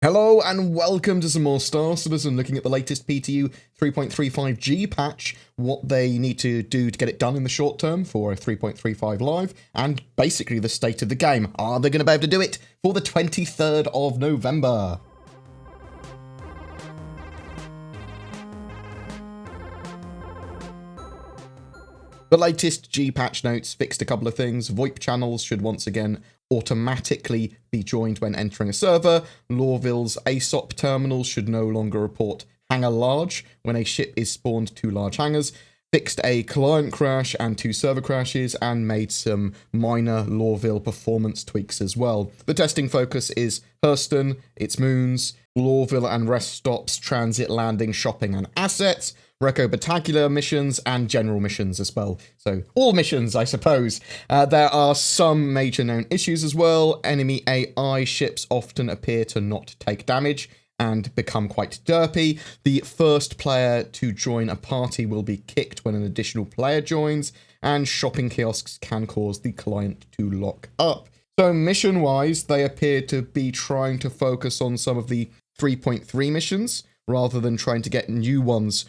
Hello and welcome to some more Star Citizen, looking at the latest PTU 3.35G patch, what they need to do to get it done in the short term for 3.35 live, and basically the state of the game. Are they going to be able to do it for the 23rd of November? The latest G patch notes fixed a couple of things. Voip channels should once again automatically be joined when entering a server. Lorville's ASOP terminals should no longer report hangar large when a ship is spawned to large hangars. Fixed a client crash and 2 server crashes, and made some minor Lorville performance tweaks as well. The testing focus is Hurston, its moons, Lorville and rest stops, transit, landing, shopping and assets, Reco Batacular missions, and general missions as well. So, all missions, I suppose. There are some major known issues as well. Enemy AI ships often appear to not take damage and become quite derpy. The first player to join a party will be kicked when an additional player joins, and shopping kiosks can cause the client to lock up. So, mission-wise, they appear to be trying to focus on some of the 3.3 missions, rather than trying to get new ones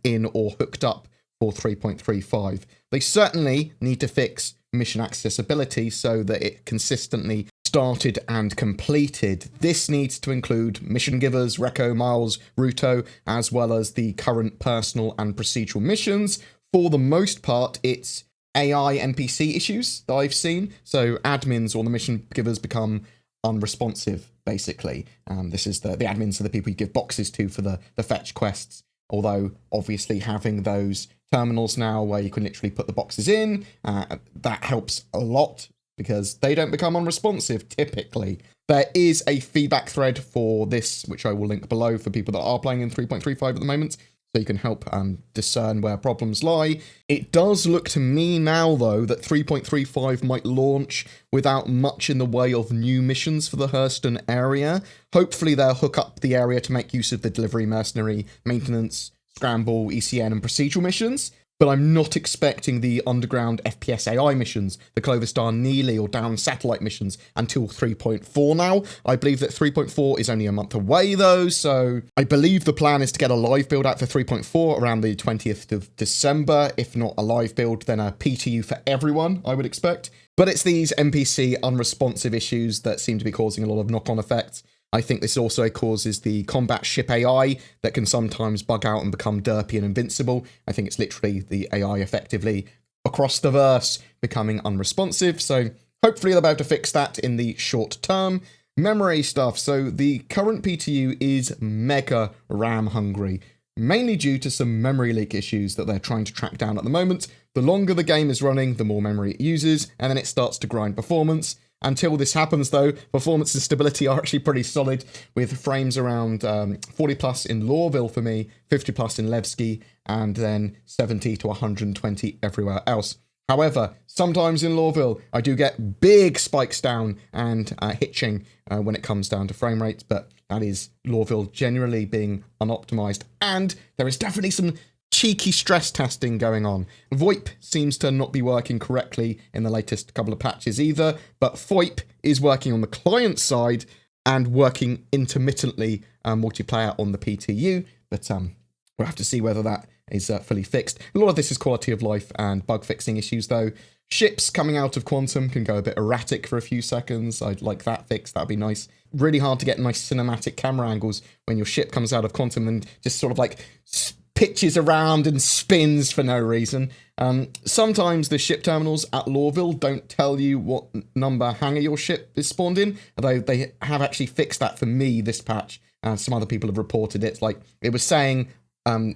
in or hooked up for 3.35. They certainly need to fix mission accessibility so that it consistently started and completed. This needs to include mission givers, Reco, Miles, Ruto, as well as the current personal and procedural missions. For the most part, it's AI NPC issues that I've seen. So admins or the mission givers become unresponsive, basically. This is the admins are the people you give boxes to for the fetch quests, although obviously having those terminals now where you can literally put the boxes in, that helps a lot because they don't become unresponsive typically. There is a feedback thread for this, which I will link below for people that are playing in 3.35 at the moment, so you can help discern where problems lie. It does look to me now, though, that 3.35 might launch without much in the way of new missions for the Hurston area. Hopefully they'll hook up the area to make use of the delivery, mercenary, maintenance, scramble, ECN, and procedural missions. But I'm not expecting the underground FPS AI missions, the Clover Star Neely or down satellite missions, until 3.4 now. I believe that 3.4 is only a month away though, so I believe the plan is to get a live build out for 3.4 around the 20th of December. If not a live build, then a PTU for everyone, I would expect. But it's these NPC unresponsive issues that seem to be causing a lot of knock-on effects. I think this also causes the combat ship AI that can sometimes bug out and become derpy and invincible. I think it's literally the AI effectively across the verse becoming unresponsive. So hopefully they'll be able to fix that in the short term. Memory stuff. So the current PTU is mega RAM hungry, mainly due to some memory leak issues that they're trying to track down at the moment. The longer the game is running, the more memory it uses, and then it starts to grind performance. Until this happens, though, performance and stability are actually pretty solid, with frames around 40 plus in Lorville for me, 50 plus in Levski, and then 70 to 120 everywhere else. However, sometimes in Lorville, I do get big spikes down and hitching when it comes down to frame rates, but that is Lorville generally being unoptimized, and there is definitely some cheeky stress testing going on. Voip seems to not be working correctly in the latest couple of patches either, but Voip is working on the client side and working intermittently multiplayer on the PTU, but we'll have to see whether that is fully fixed. A lot of this is quality of life and bug fixing issues though. Ships coming out of Quantum can go a bit erratic for a few seconds. I'd like that fixed, that'd be nice. Really hard to get nice cinematic camera angles when your ship comes out of Quantum and just sort of like pitches around and spins for no reason. Sometimes the ship terminals at Lorville don't tell you what number hangar your ship is spawned in, although they have actually fixed that for me this patch. Some other people have reported it. Like, it was saying,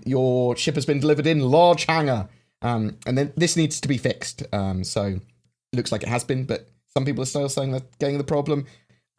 your ship has been delivered in large hangar, and then this needs to be fixed. So it looks like it has been, but some people are still saying they're getting the problem.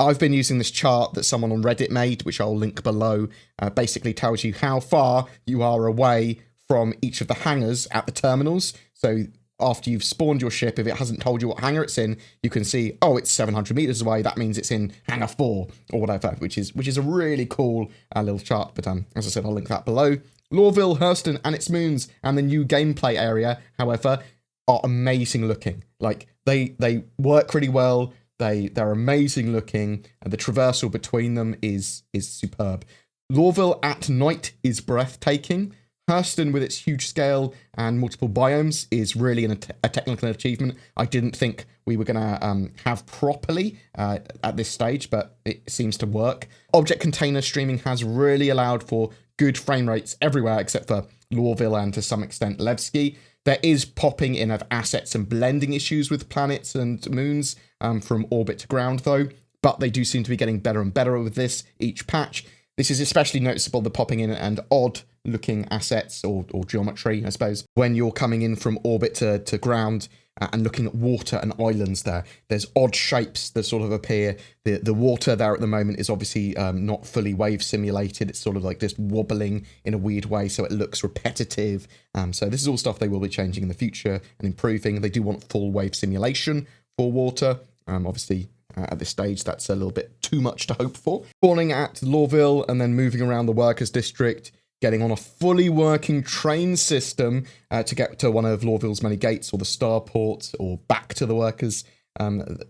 I've been using this chart that someone on Reddit made, which I'll link below. Basically tells you how far you are away from each of the hangars at the terminals. So after you've spawned your ship, if it hasn't told you what hangar it's in, you can see, oh, it's 700 meters away. That means it's in hangar 4 or whatever, which is a really cool little chart. But as I said, I'll link that below. Lorville, Hurston, and its moons, and the new gameplay area, however, are amazing looking. Like, they work really well. They're amazing looking, and the traversal between them is superb. Lorville at night is breathtaking. Hurston, with its huge scale and multiple biomes, is really a technical achievement I didn't think we were going to have properly at this stage, but it seems to work. Object container streaming has really allowed for good frame rates everywhere except for Lorville and to some extent Levski. There is popping in of assets and blending issues with planets and moons from orbit to ground, though, but they do seem to be getting better and better with this each patch. This is especially noticeable, the popping in and odd-looking assets, or geometry, I suppose, when you're coming in from orbit to ground and looking at water and islands there. There's odd shapes that sort of appear. The water there at the moment is obviously not fully wave simulated. It's sort of like just wobbling in a weird way, so it looks repetitive. So this is all stuff they will be changing in the future and improving. They do want full wave simulation for water, obviously. At this stage, that's a little bit too much to hope for. Spawning at Lorville and then moving around the Workers' District, getting on a fully working train system to get to one of Lorville's many gates or the starport or back to the Workers'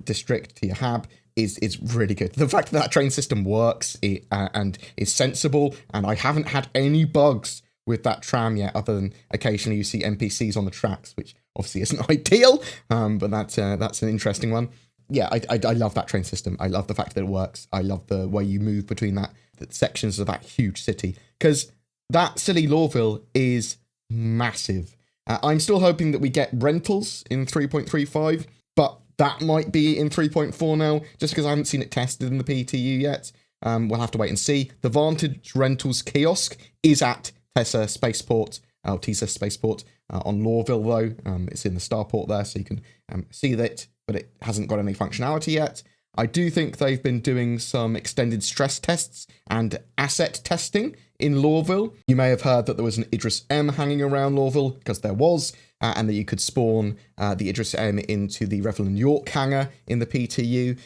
District, to your hab, is really good. The fact that train system works and is sensible, and I haven't had any bugs with that tram yet, other than occasionally you see NPCs on the tracks, which obviously isn't ideal, but that's an interesting one. Yeah, I love that train system. I love the fact that it works. I love the way you move between the sections of that huge city. Because that silly Lorville is massive. I'm still hoping that we get rentals in 3.35, but that might be in 3.4 now, just because I haven't seen it tested in the PTU yet. We'll have to wait and see. The Vantage Rentals Kiosk is at TESA Spaceport on Lorville, though. It's in the starport there, so you can see that, but it hasn't got any functionality yet. I do think they've been doing some extended stress tests and asset testing in Lorville. You may have heard that there was an Idris M hanging around Lorville, because there was, and that you could spawn the Idris M into the Revel and York hangar in the PTU.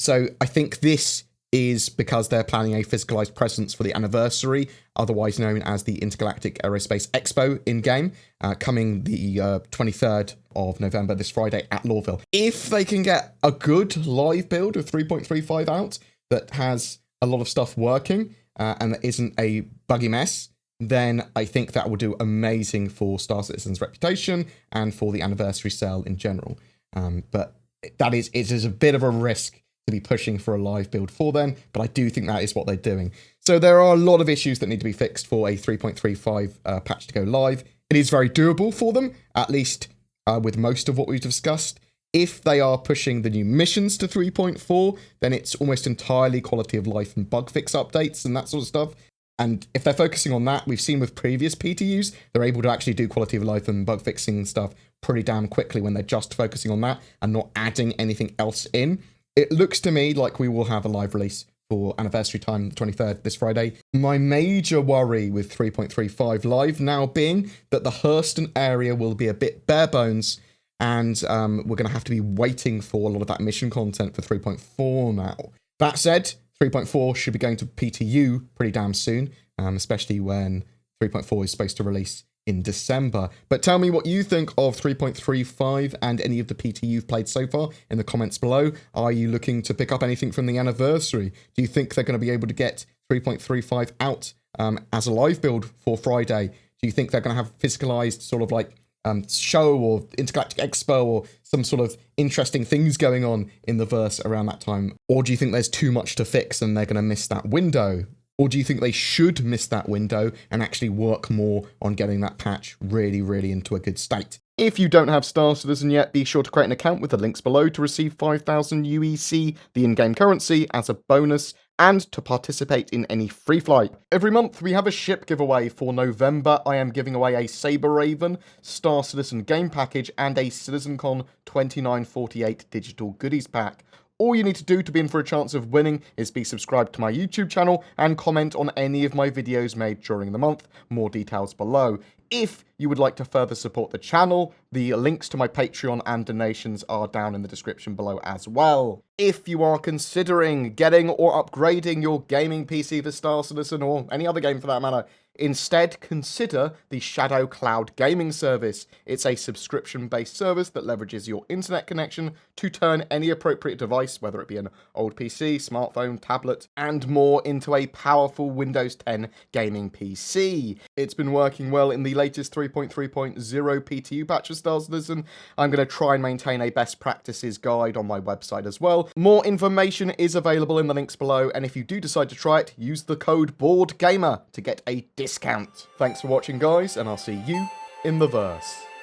So I think this is because they're planning a physicalized presence for the anniversary, otherwise known as the Intergalactic Aerospace Expo in-game, coming the 23rd of November, this Friday, at Lorville. If they can get a good live build of 3.35 out that has a lot of stuff working and that isn't a buggy mess, then I think that will do amazing for Star Citizen's reputation and for the anniversary sale in general. But it is a bit of a risk to be pushing for a live build for them, but I do think that is what they're doing. So there are a lot of issues that need to be fixed for a 3.35 patch to go live. It is very doable for them, at least with most of what we've discussed. If they are pushing the new missions to 3.4, then it's almost entirely quality of life and bug fix updates and that sort of stuff. And if they're focusing on that, we've seen with previous PTUs, they're able to actually do quality of life and bug fixing stuff pretty damn quickly when they're just focusing on that and not adding anything else in. It looks to me like we will have a live release for anniversary time, the 23rd, this Friday. My major worry with 3.35 live now being that the Hurston area will be a bit bare bones, and we're going to have to be waiting for a lot of that mission content for 3.4 now. That said, 3.4 should be going to PTU pretty damn soon, especially when 3.4 is supposed to release in December. But tell me what you think of 3.35 and any of the PT you've played so far in the comments below. Are you looking to pick up anything from the anniversary? Do you think they're going to be able to get 3.35 out as a live build for Friday? Do you think they're going to have physicalized sort of like show or Intergalactic Expo or some sort of interesting things going on in the verse around that time? Or do you think there's too much to fix and they're going to miss that window? Or do you think they should miss that window and actually work more on getting that patch really, really into a good state? If you don't have Star Citizen yet, be sure to create an account with the links below to receive 5,000 UEC, the in-game currency, as a bonus, and to participate in any free flight. Every month we have a ship giveaway. For November, I am giving away a Saber Raven, Star Citizen game package, and a CitizenCon 2948 digital goodies pack. All you need to do to be in for a chance of winning is be subscribed to my YouTube channel and comment on any of my videos made during the month. More details below. If you would like to further support the channel, the links to my Patreon and donations are down in the description below as well. If you are considering getting or upgrading your gaming PC for Star Citizen or any other game for that matter, Instead, consider the Shadow Cloud gaming service. It's a subscription-based service that leverages your internet connection to turn any appropriate device, whether it be an old PC, smartphone, tablet, and more, into a powerful Windows 10 gaming PC. It's been working well in the latest 3.3.0 PTU patch for Star Citizen. I'm going to try and maintain a best practices guide on my website as well. More information is available in the links below, and if you do decide to try it, use the code BoredGamer to get a discount. Thanks for watching, guys, and I'll see you in the verse.